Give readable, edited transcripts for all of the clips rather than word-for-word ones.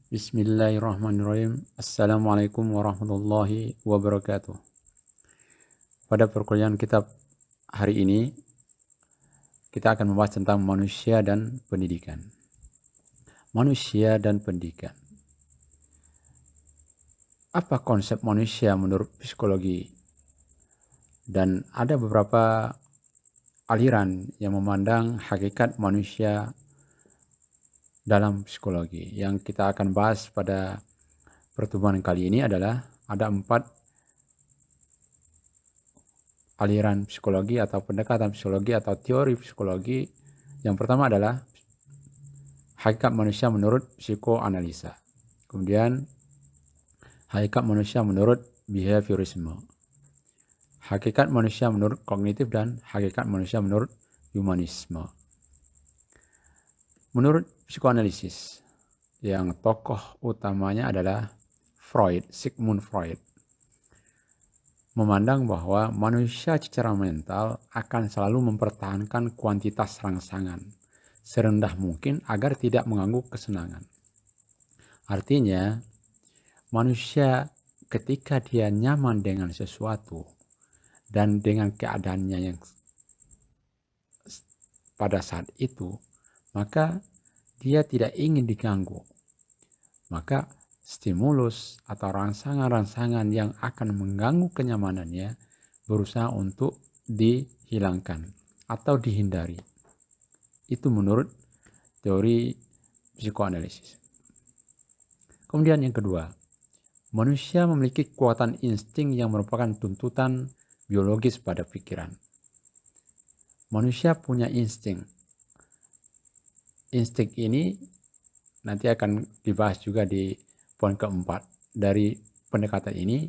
Bismillahirrahmanirrahim. Assalamualaikum warahmatullahi wabarakatuh. Pada perkuliahan kitab hari ini, kita akan membahas tentang manusia dan pendidikan. Manusia dan pendidikan. Apa konsep manusia menurut psikologi? Dan ada beberapa aliran yang memandang hakikat manusia dalam psikologi. Yang kita akan bahas pada pertemuan kali ini adalah ada 4 aliran psikologi atau pendekatan psikologi atau teori psikologi. Yang pertama adalah hakikat manusia menurut psikoanalisa. Kemudian hakikat manusia menurut behaviorisme. Hakikat manusia menurut kognitif dan hakikat manusia menurut humanisme. Menurut psikoanalisis, yang tokoh utamanya adalah Sigmund Freud, memandang bahwa manusia secara mental akan selalu mempertahankan kuantitas rangsangan serendah mungkin agar tidak mengganggu kesenangan. Artinya, manusia ketika dia nyaman dengan sesuatu dan dengan keadaannya yang pada saat itu, maka dia tidak ingin diganggu. Maka stimulus atau rangsangan-rangsangan yang akan mengganggu kenyamanannya berusaha untuk dihilangkan atau dihindari. Itu menurut teori psikoanalisis. Kemudian yang kedua, manusia memiliki kekuatan insting yang merupakan tuntutan biologis pada pikiran. Manusia punya insting. Insting ini nanti akan dibahas juga di poin keempat dari pendekatan ini,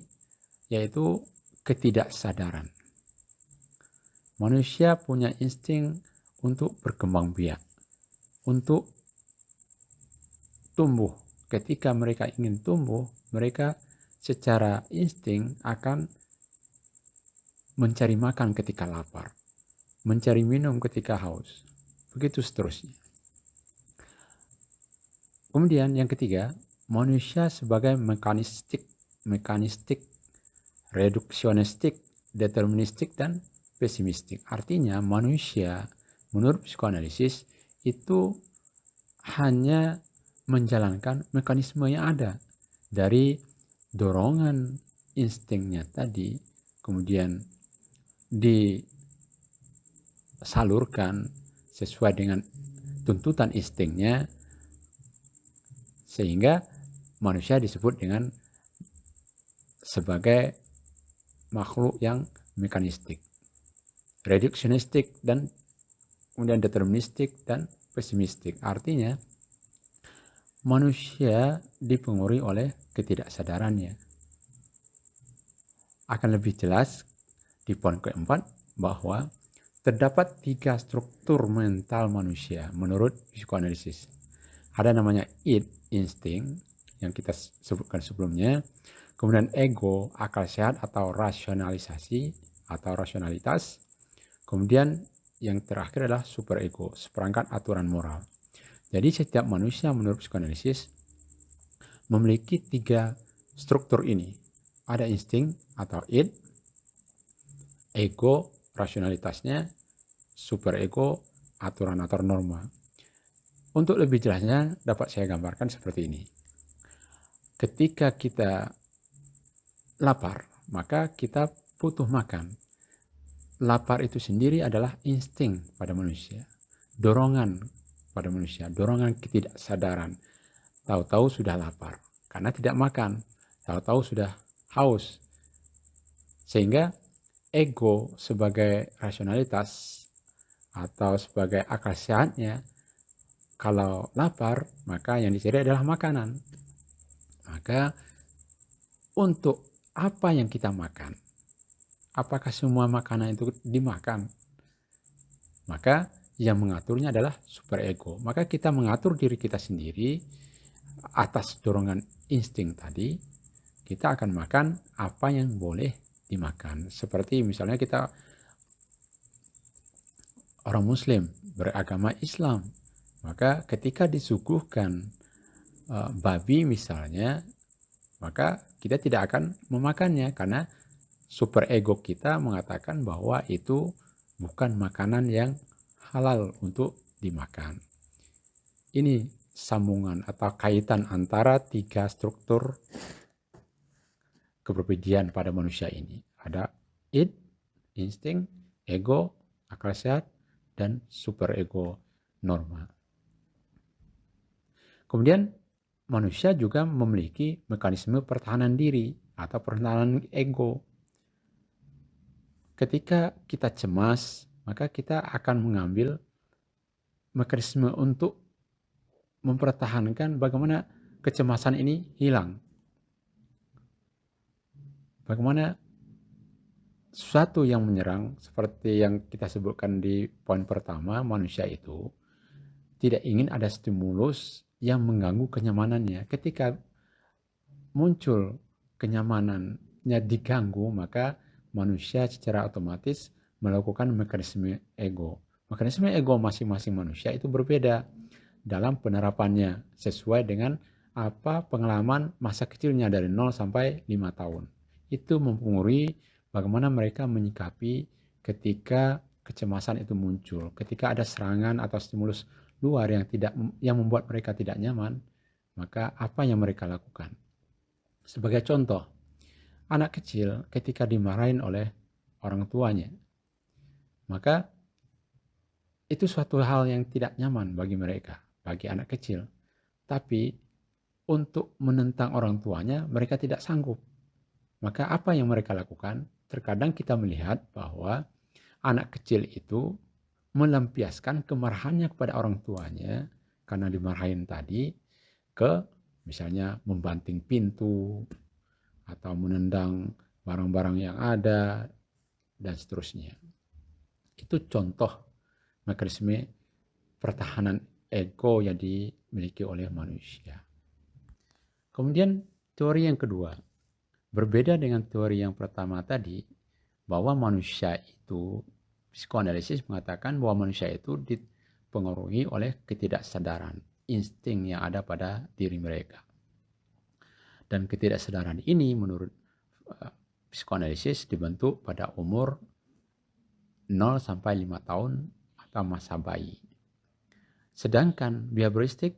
yaitu ketidaksadaran. Manusia punya insting untuk berkembang biak, untuk tumbuh. Ketika mereka ingin tumbuh, mereka secara insting akan mencari makan ketika lapar, mencari minum ketika haus, begitu seterusnya. Kemudian yang ketiga, manusia sebagai mekanistik, reduksionistik, deterministik, dan pesimistik. Artinya manusia menurut psikoanalisis itu hanya menjalankan mekanisme yang ada dari dorongan instingnya tadi, kemudian disalurkan sesuai dengan tuntutan instingnya, sehingga manusia disebut dengan sebagai makhluk yang mekanistik, reduksionistik, dan kemudian deterministik dan pesimistik. Artinya manusia dipengaruhi oleh ketidaksadarannya. Akan lebih jelas di poin keempat bahwa terdapat 3 struktur mental manusia menurut psikoanalisis. Ada namanya id, insting, yang kita sebutkan sebelumnya. Kemudian ego, akal sehat atau rasionalisasi atau rasionalitas. Kemudian yang terakhir adalah superego, seperangkat aturan moral. Jadi setiap manusia menurut psikoanalisis memiliki 3 struktur ini. Ada insting atau id, ego, rasionalitasnya, superego, aturan atau norma. Untuk lebih jelasnya dapat saya gambarkan seperti ini. Ketika kita lapar, maka kita butuh makan. Lapar itu sendiri adalah insting pada manusia, dorongan pada manusia, dorongan ketidaksadaran. Tahu-tahu sudah lapar karena tidak makan, tahu-tahu sudah haus. Sehingga ego sebagai rasionalitas atau sebagai akal sehatnya, kalau lapar, maka yang dicari adalah makanan. Maka untuk apa yang kita makan? Apakah semua makanan itu dimakan? Maka yang mengaturnya adalah superego. Maka kita mengatur diri kita sendiri atas dorongan insting tadi. Kita akan makan apa yang boleh dimakan. Seperti misalnya kita orang muslim beragama Islam, maka ketika disuguhkan babi misalnya, maka kita tidak akan memakannya karena super ego kita mengatakan bahwa itu bukan makanan yang halal untuk dimakan. Ini sambungan atau kaitan antara tiga struktur kepribadian pada manusia ini. Ada id, insting, ego, akal sehat, dan super ego, norma. Kemudian manusia juga memiliki mekanisme pertahanan diri atau pertahanan ego. Ketika kita cemas, maka kita akan mengambil mekanisme untuk mempertahankan bagaimana kecemasan ini hilang. Bagaimana sesuatu yang menyerang, seperti yang kita sebutkan di poin pertama, manusia itu tidak ingin ada stimulus yang mengganggu kenyamanannya. Ketika muncul kenyamanannya diganggu, maka manusia secara otomatis melakukan mekanisme ego. Mekanisme ego masing-masing manusia itu berbeda dalam penerapannya sesuai dengan apa pengalaman masa kecilnya dari 0 sampai 5 tahun. Itu mempengaruhi bagaimana mereka menyikapi ketika kecemasan itu muncul, ketika ada serangan atau stimulus luar yang membuat mereka tidak nyaman, maka apa yang mereka lakukan? Sebagai contoh, anak kecil ketika dimarahin oleh orang tuanya, maka itu suatu hal yang tidak nyaman bagi mereka, bagi anak kecil. Tapi untuk menentang orang tuanya, mereka tidak sanggup. Maka apa yang mereka lakukan? Terkadang kita melihat bahwa anak kecil itu melampiaskan kemarahannya kepada orang tuanya karena dimarahin tadi ke misalnya membanting pintu atau menendang barang-barang yang ada dan seterusnya. Itu contoh mekanisme pertahanan ego yang dimiliki oleh manusia. Kemudian teori yang kedua, berbeda dengan teori yang pertama tadi, bahwa manusia itu, psikoanalisis mengatakan bahwa manusia itu dipengaruhi oleh ketidaksadaran, insting yang ada pada diri mereka. Dan ketidaksadaran ini menurut psikoanalisis dibentuk pada umur 0 sampai 5 tahun atau masa bayi. Sedangkan behavioristik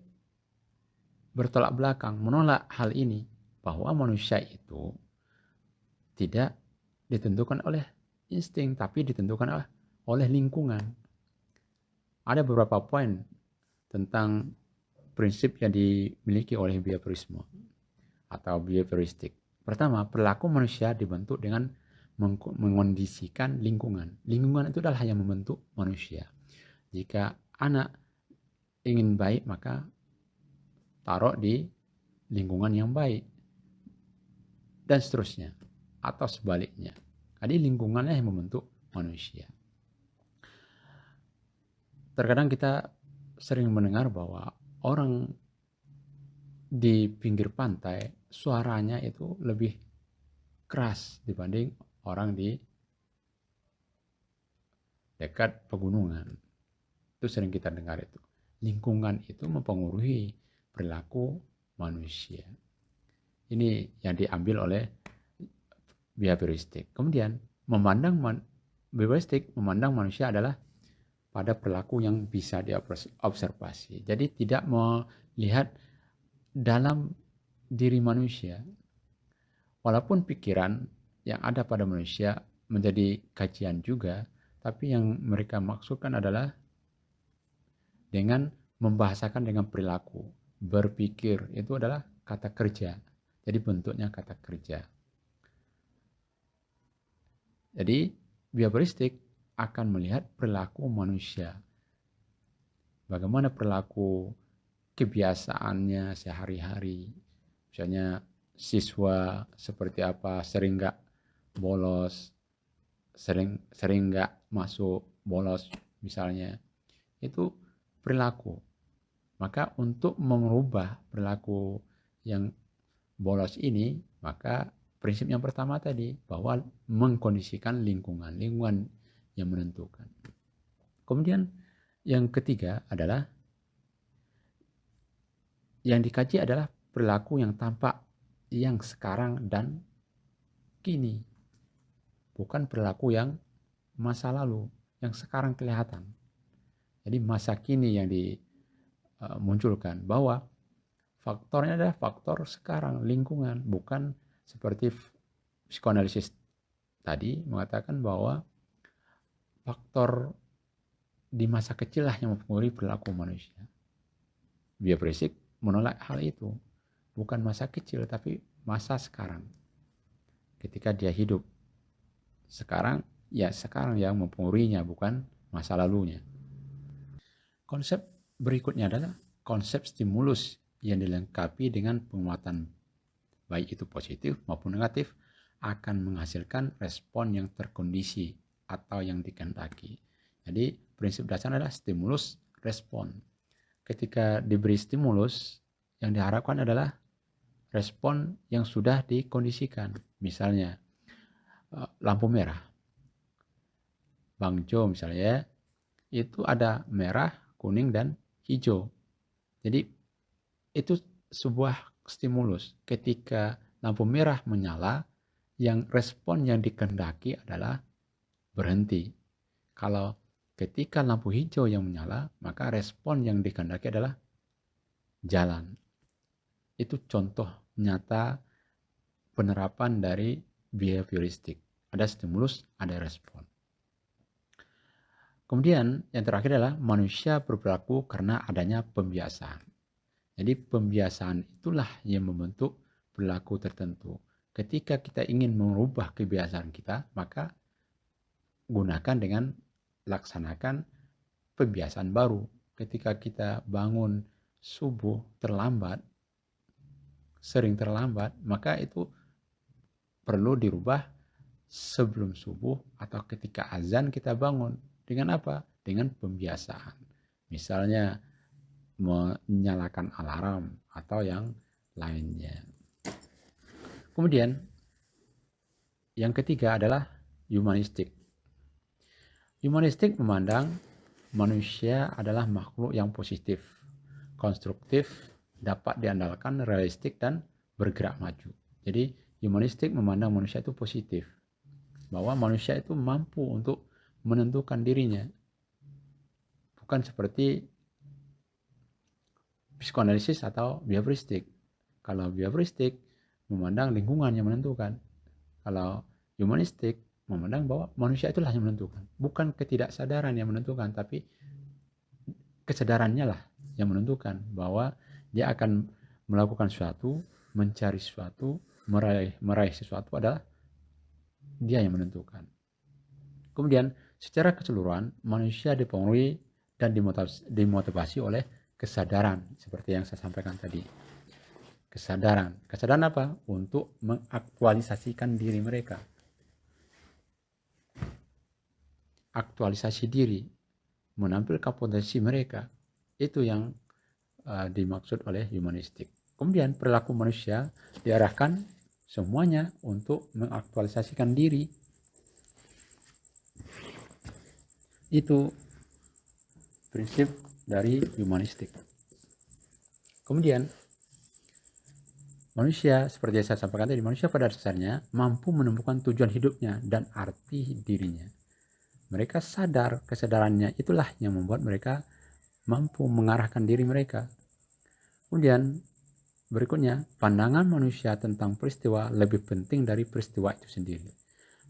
bertolak belakang, menolak hal ini, bahwa manusia itu tidak ditentukan oleh insting, tapi ditentukan oleh lingkungan. Ada beberapa poin tentang prinsip yang dimiliki oleh behaviorisme atau behavioristik. Pertama, perilaku manusia dibentuk dengan mengondisikan lingkungan. Lingkungan itu adalah yang membentuk manusia. Jika anak ingin baik, maka taruh di lingkungan yang baik. Dan seterusnya. Atau sebaliknya. Jadi lingkungannya yang membentuk manusia. Terkadang kita sering mendengar bahwa orang di pinggir pantai suaranya itu lebih keras dibanding orang di dekat pegunungan. Itu sering kita dengar itu. Lingkungan itu mempengaruhi perilaku manusia. Ini yang diambil oleh behavioristik. Kemudian behavioristik memandang manusia adalah pada perilaku yang bisa diobservasi. Jadi tidak melihat dalam diri manusia. Walaupun pikiran yang ada pada manusia menjadi kajian juga, tapi yang mereka maksudkan adalah dengan membahasakan dengan perilaku. Berpikir itu adalah kata kerja. Jadi bentuknya kata kerja. Jadi behavioristik akan melihat perilaku manusia. Bagaimana perilaku kebiasaannya sehari-hari. Misalnya siswa seperti apa, sering nggak bolos, sering nggak masuk, bolos misalnya. Itu perilaku. Maka untuk mengubah perilaku yang bolos ini, maka prinsip yang pertama tadi, bahwa mengkondisikan lingkungan yang menentukan. Kemudian yang ketiga adalah yang dikaji adalah perilaku yang tampak yang sekarang dan kini, bukan perilaku yang masa lalu yang sekarang kelihatan. Jadi masa kini yang dimunculkan, bahwa faktornya adalah faktor sekarang, lingkungan, bukan seperti psikoanalisis tadi mengatakan bahwa faktor di masa kecil lah yang mempengaruhi perilaku manusia. Bioprinsip menolak hal itu, bukan masa kecil tapi masa sekarang. Ketika dia hidup sekarang, ya sekarang yang mempengaruhinya, bukan masa lalunya. Konsep berikutnya adalah konsep stimulus yang dilengkapi dengan penguatan, baik itu positif maupun negatif, akan menghasilkan respon yang terkondisi atau yang dikehendaki. Jadi prinsip dasar adalah stimulus respon. Ketika diberi stimulus, yang diharapkan adalah respon yang sudah dikondisikan. Misalnya lampu merah, Bang Jo misalnya, itu ada merah, kuning, dan hijau. Jadi itu sebuah stimulus. Ketika lampu merah menyala, yang respon yang dikehendaki adalah berhenti. Kalau ketika lampu hijau yang menyala, maka respon yang dikehendaki adalah jalan. Itu contoh nyata penerapan dari behavioristik. Ada stimulus, ada respon. Kemudian yang terakhir adalah manusia berperilaku karena adanya pembiasaan. Jadi pembiasaan itulah yang membentuk perilaku tertentu. Ketika kita ingin merubah kebiasaan kita, maka gunakan dengan laksanakan pembiasaan baru. Ketika kita bangun subuh terlambat, sering terlambat, maka itu perlu dirubah sebelum subuh atau ketika azan kita bangun. Dengan apa? Dengan pembiasaan. Misalnya menyalakan alarm atau yang lainnya. Kemudian yang ketiga adalah humanistik. Humanistik memandang manusia adalah makhluk yang positif, konstruktif, dapat diandalkan, realistik, dan bergerak maju. Jadi humanistik memandang manusia itu positif, bahwa manusia itu mampu untuk menentukan dirinya, bukan seperti psikoanalisis atau behavioristik. Kalau behavioristik memandang lingkungan yang menentukan, kalau humanistik memandang bahwa manusia itulah yang menentukan, bukan ketidaksadaran yang menentukan, tapi kesadarannya lah yang menentukan bahwa dia akan melakukan sesuatu, mencari sesuatu, meraih sesuatu adalah dia yang menentukan. Kemudian secara keseluruhan manusia dipengaruhi dan dimotivasi oleh kesadaran seperti yang saya sampaikan tadi. Kesadaran apa? Untuk mengaktualisasikan diri mereka. Aktualisasi diri, menampilkan potensi mereka, itu yang dimaksud oleh humanistik. Kemudian perilaku manusia diarahkan semuanya untuk mengaktualisasikan diri. Itu prinsip dari humanistik. Kemudian manusia, seperti yang saya sampaikan tadi, manusia pada dasarnya mampu menemukan tujuan hidupnya dan arti dirinya. Mereka sadar, kesadarannya itulah yang membuat mereka mampu mengarahkan diri mereka. Kemudian berikutnya, pandangan manusia tentang peristiwa lebih penting dari peristiwa itu sendiri.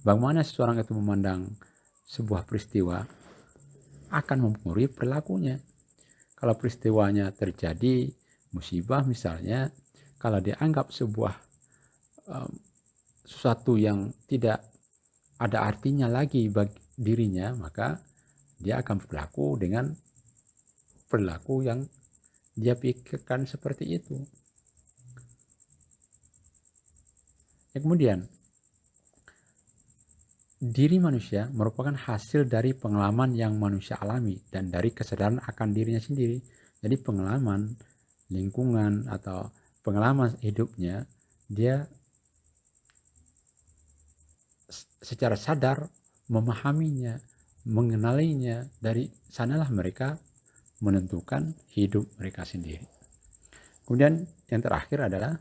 Bagaimana seseorang itu memandang sebuah peristiwa akan mempengaruhi perilakunya. Kalau peristiwanya terjadi musibah misalnya, kalau dianggap sebuah sesuatu yang tidak ada artinya lagi bagi dirinya, maka dia akan berlaku dengan perilaku yang dia pikirkan seperti itu. Kemudian diri manusia merupakan hasil dari pengalaman yang manusia alami dan dari kesadaran akan dirinya sendiri. Jadi pengalaman lingkungan atau pengalaman hidupnya, dia secara sadar memahaminya, mengenalinya. Dari sanalah mereka menentukan hidup mereka sendiri. Kemudian yang terakhir adalah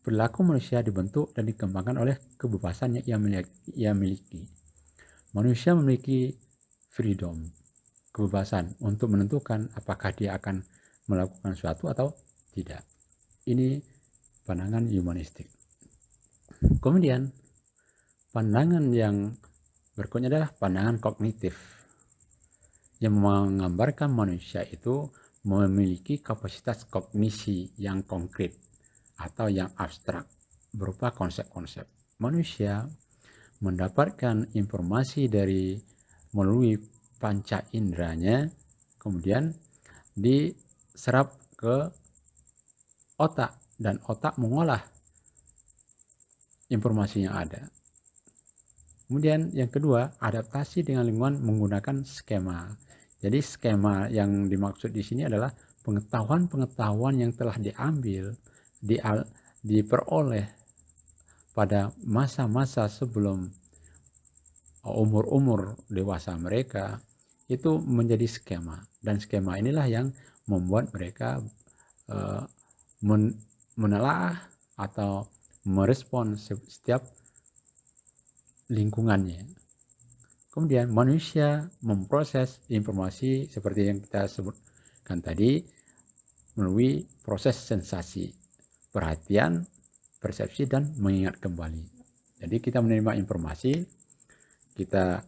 perilaku manusia dibentuk dan dikembangkan oleh kebebasan yang ia miliki. Manusia memiliki freedom, kebebasan untuk menentukan apakah dia akan melakukan sesuatu atau tidak. Ini pandangan humanistik. Kemudian pandangan yang berikutnya adalah pandangan kognitif, yang menggambarkan manusia itu memiliki kapasitas kognisi yang konkret atau yang abstrak berupa konsep-konsep. Manusia mendapatkan informasi dari melalui panca inderanya, kemudian diserap ke otak dan otak mengolah informasi yang ada. Kemudian yang kedua, adaptasi dengan lingkungan menggunakan skema. Jadi skema yang dimaksud di sini adalah pengetahuan-pengetahuan yang telah diperoleh pada masa-masa sebelum umur-umur dewasa mereka, itu menjadi skema. Dan skema inilah yang membuat mereka menelaah atau merespon setiap lingkungannya. Kemudian manusia memproses informasi seperti yang kita sebutkan tadi melalui proses sensasi, perhatian, persepsi, dan mengingat kembali. Jadi kita menerima informasi, kita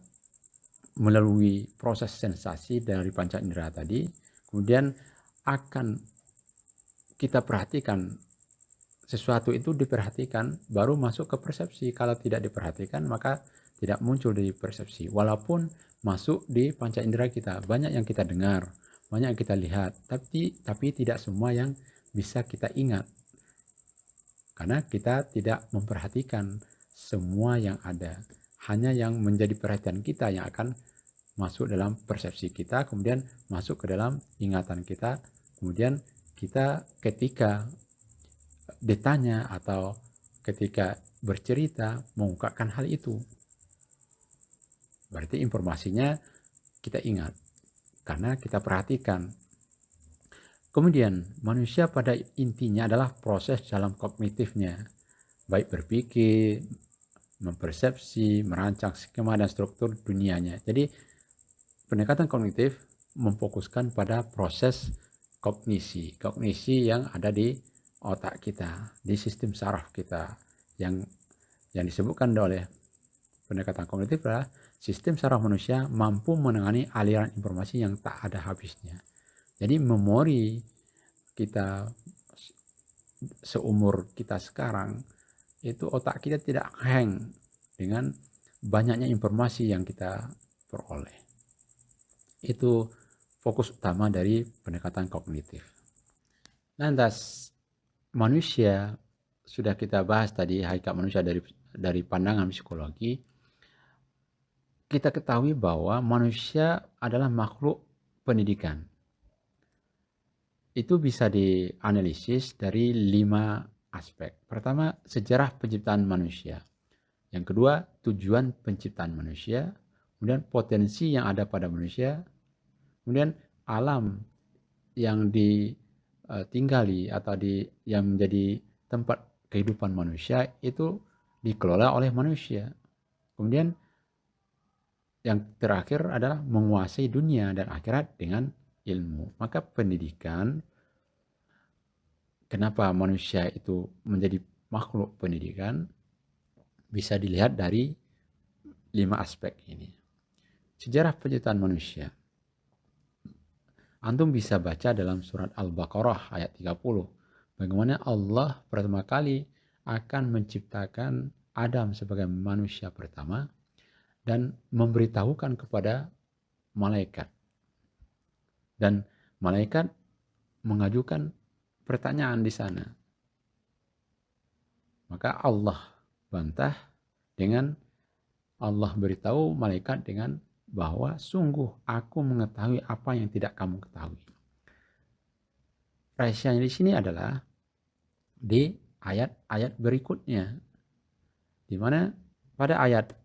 melalui proses sensasi dari panca indera tadi, kemudian akan kita perhatikan, sesuatu itu diperhatikan baru masuk ke persepsi. Kalau tidak diperhatikan maka tidak muncul dari persepsi, walaupun masuk di panca indera kita. Banyak yang kita dengar, banyak yang kita lihat, tapi tidak semua yang bisa kita ingat, karena kita tidak memperhatikan semua yang ada. Hanya yang menjadi perhatian kita yang akan masuk dalam persepsi kita, kemudian masuk ke dalam ingatan kita, kemudian kita ketika ditanya atau ketika bercerita mengungkapkan hal itu. Berarti informasinya kita ingat karena kita perhatikan. Kemudian manusia pada intinya adalah proses dalam kognitifnya, baik berpikir, mempersepsi, merancang skema dan struktur dunianya. Jadi pendekatan kognitif memfokuskan pada proses kognisi yang ada di otak kita, di sistem saraf kita, yang disebutkan oleh pendekatan kognitif adalah sistem saraf manusia mampu menangani aliran informasi yang tak ada habisnya. Jadi memori kita seumur kita sekarang, itu otak kita tidak hang dengan banyaknya informasi yang kita peroleh. Itu fokus utama dari pendekatan kognitif. Lantas manusia sudah kita bahas tadi, hakikat manusia dari pandangan psikologi. Kita ketahui bahwa manusia adalah makhluk pendidikan. Itu bisa dianalisis dari 5 aspek. Pertama, sejarah penciptaan manusia. Yang kedua, tujuan penciptaan manusia. Kemudian potensi yang ada pada manusia. Kemudian alam yang ditinggali atau yang menjadi tempat kehidupan manusia itu dikelola oleh manusia. Kemudian yang terakhir adalah menguasai dunia dan akhirat dengan ilmu. Maka pendidikan, kenapa manusia itu menjadi makhluk pendidikan, bisa dilihat dari 5 aspek ini. Sejarah penciptaan manusia. Antum bisa baca dalam surat Al-Baqarah ayat 30. Bagaimana Allah pertama kali akan menciptakan Adam sebagai manusia pertama dan memberitahukan kepada malaikat. Dan malaikat mengajukan pertanyaan di sana. Maka Allah bantah dengan Allah beritahu malaikat dengan bahwa sungguh aku mengetahui apa yang tidak kamu ketahui. Rahasianya di sini adalah di ayat-ayat berikutnya, di mana pada ayat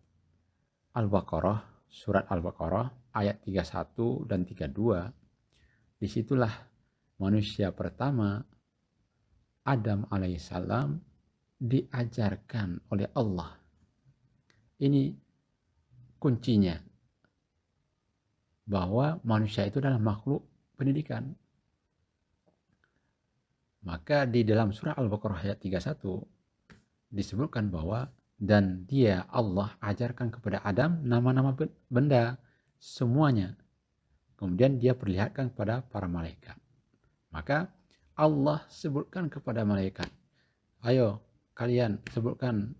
Al-Baqarah, surat Al-Baqarah ayat 31 dan 32, disitulah manusia pertama Adam alaihissalam diajarkan oleh Allah. Ini kuncinya, bahwa manusia itu adalah makhluk pendidikan. Maka di dalam surah Al-Baqarah ayat 31 disebutkan bahwa dan dia Allah ajarkan kepada Adam nama-nama benda semuanya. Kemudian dia perlihatkan kepada para malaikat. Maka Allah sebutkan kepada malaikat, ayo kalian sebutkan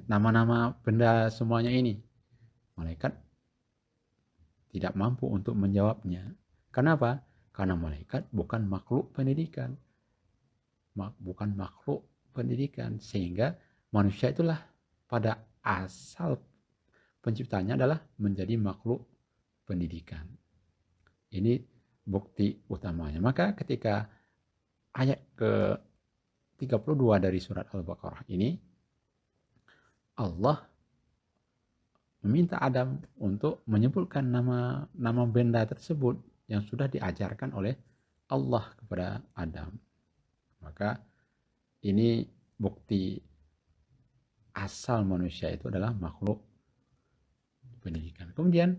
nama-nama benda semuanya ini. Malaikat tidak mampu untuk menjawabnya. Kenapa? Karena malaikat bukan makhluk pendidikan. Bukan makhluk pendidikan. Sehingga manusia itulah pada asal penciptanya adalah menjadi makhluk pendidikan. Ini bukti utamanya. Maka ketika ayat ke-32 dari surat Al-Baqarah ini, Allah meminta Adam untuk menyebutkan nama benda tersebut yang sudah diajarkan oleh Allah kepada Adam. Maka ini bukti asal manusia itu adalah makhluk pendidikan. Kemudian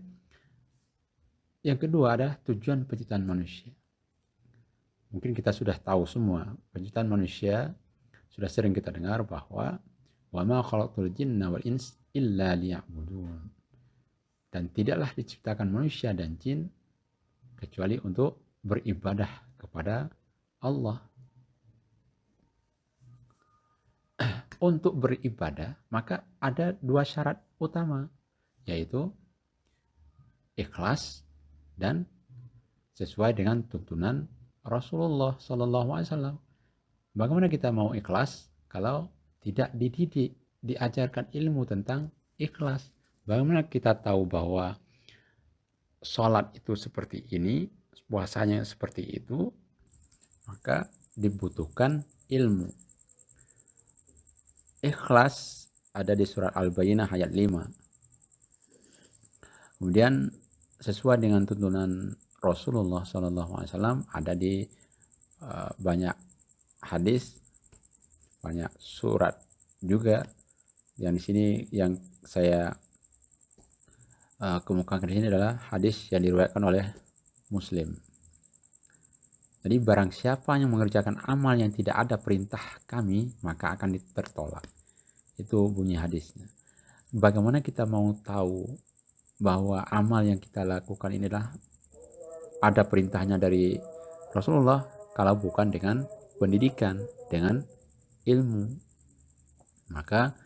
yang kedua adalah tujuan penciptaan manusia. Mungkin kita sudah tahu semua, penciptaan manusia sudah sering kita dengar bahwa wa ma khalaqtul jinna wal ins illa liya'budun. Dan tidaklah diciptakan manusia dan jin kecuali untuk beribadah kepada Allah. Untuk beribadah maka ada dua syarat utama, yaitu ikhlas dan sesuai dengan tuntunan Rasulullah SAW. Bagaimana kita mau ikhlas kalau tidak dididik, diajarkan ilmu tentang ikhlas? Bagaimana kita tahu bahwa sholat itu seperti ini, puasanya seperti itu? Maka dibutuhkan ilmu. Ikhlas ada di surat Al-Bayyinah ayat 5. Kemudian sesuai dengan tuntunan Rasulullah SAW ada di banyak hadis, banyak surat juga. Yang di sini yang saya kemukakan di sini adalah hadis yang diriwayatkan oleh Muslim. Jadi barang siapa yang mengerjakan amal yang tidak ada perintah kami, maka akan tertolak. Itu bunyi hadisnya. Bagaimana kita mau tahu bahwa amal yang kita lakukan ini adalah ada perintahnya dari Rasulullah kalau bukan dengan pendidikan, dengan ilmu? Maka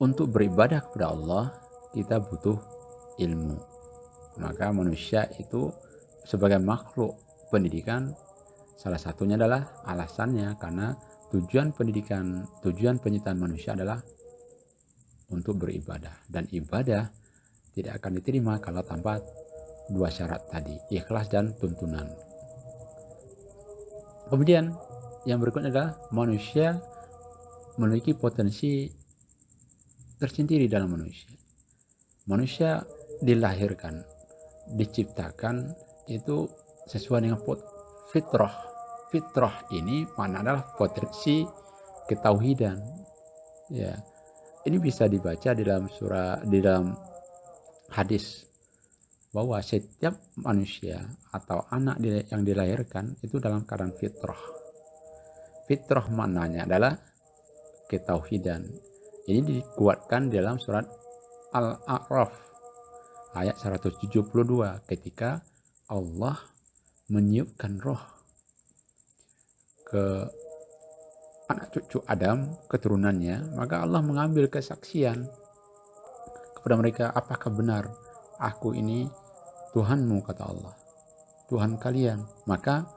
untuk beribadah kepada Allah kita butuh ilmu. Maka manusia itu sebagai makhluk pendidikan, salah satunya adalah alasannya karena tujuan pendidikan, tujuan penciptaan manusia adalah untuk beribadah. Dan ibadah tidak akan diterima kalau tanpa dua syarat tadi, ikhlas dan tuntunan. Kemudian yang berikutnya adalah manusia memiliki potensi tersendiri dalam manusia. Manusia dilahirkan, diciptakan itu sesuai dengan fitrah. Fitrah ini mana adalah potensi ketauhidan. Ya, ini bisa dibaca di dalam hadis bahwa setiap manusia atau anak yang dilahirkan itu dalam keadaan fitrah. Fitrah maknanya adalah ketauhidan. Ini dikuatkan dalam surat Al-A'raf ayat 172 ketika Allah meniupkan roh ke anak cucu Adam, keturunannya, maka Allah mengambil kesaksian kepada mereka, apakah benar aku ini Tuhanmu, kata Allah, Tuhan kalian. Maka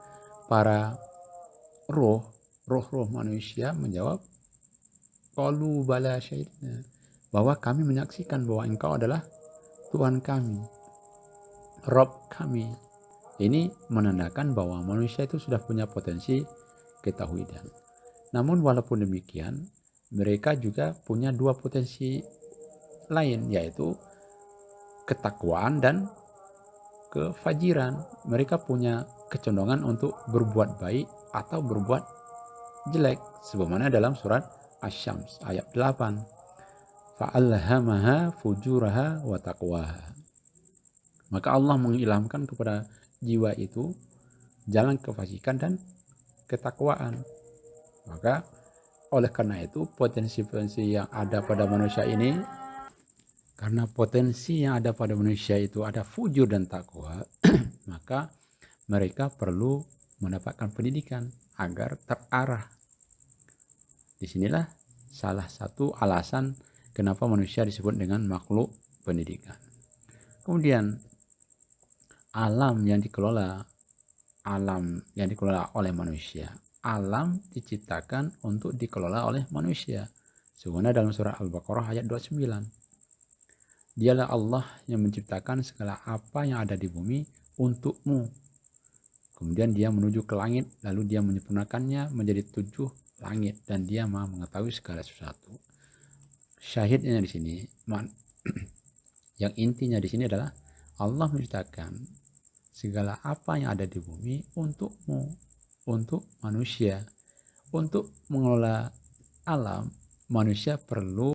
para roh manusia menjawab, qalu bala syahidna, bahwa kami menyaksikan bahwa engkau adalah Tuhan kami, Rabb kami. Ini menandakan bahwa manusia itu sudah punya potensi ketauhidan. Namun walaupun demikian, mereka juga punya dua potensi lain, yaitu ketakwaan dan kefajiran. Mereka punya kecondongan untuk berbuat baik atau berbuat jelek, sebagaimana dalam surat Asy-Syams ayat 8. Fa'alhamaha fujuraha wa taqwaha. Maka Allah mengilhamkan kepada jiwa itu jalan kefasikan dan ketakwaan. Maka oleh karena itu potensi-potensi yang ada pada manusia ini, karena potensi yang ada pada manusia itu ada fujur dan takwa, maka mereka perlu mendapatkan pendidikan agar terarah. Disinilah salah satu alasan kenapa manusia disebut dengan makhluk pendidikan. Kemudian alam yang dikelola oleh manusia. Alam diciptakan untuk dikelola oleh manusia. Sebagaimana dalam surah Al-Baqarah ayat 29. Dialah Allah yang menciptakan segala apa yang ada di bumi untukmu. Kemudian dia menuju ke langit, lalu dia menyempurnakannya menjadi 7 langit, dan dia maha mengetahui segala sesuatu. Syahidnya di sini, yang intinya di sini adalah Allah menciptakan segala apa yang ada di bumi untukmu, untuk manusia. Untuk mengelola alam, manusia perlu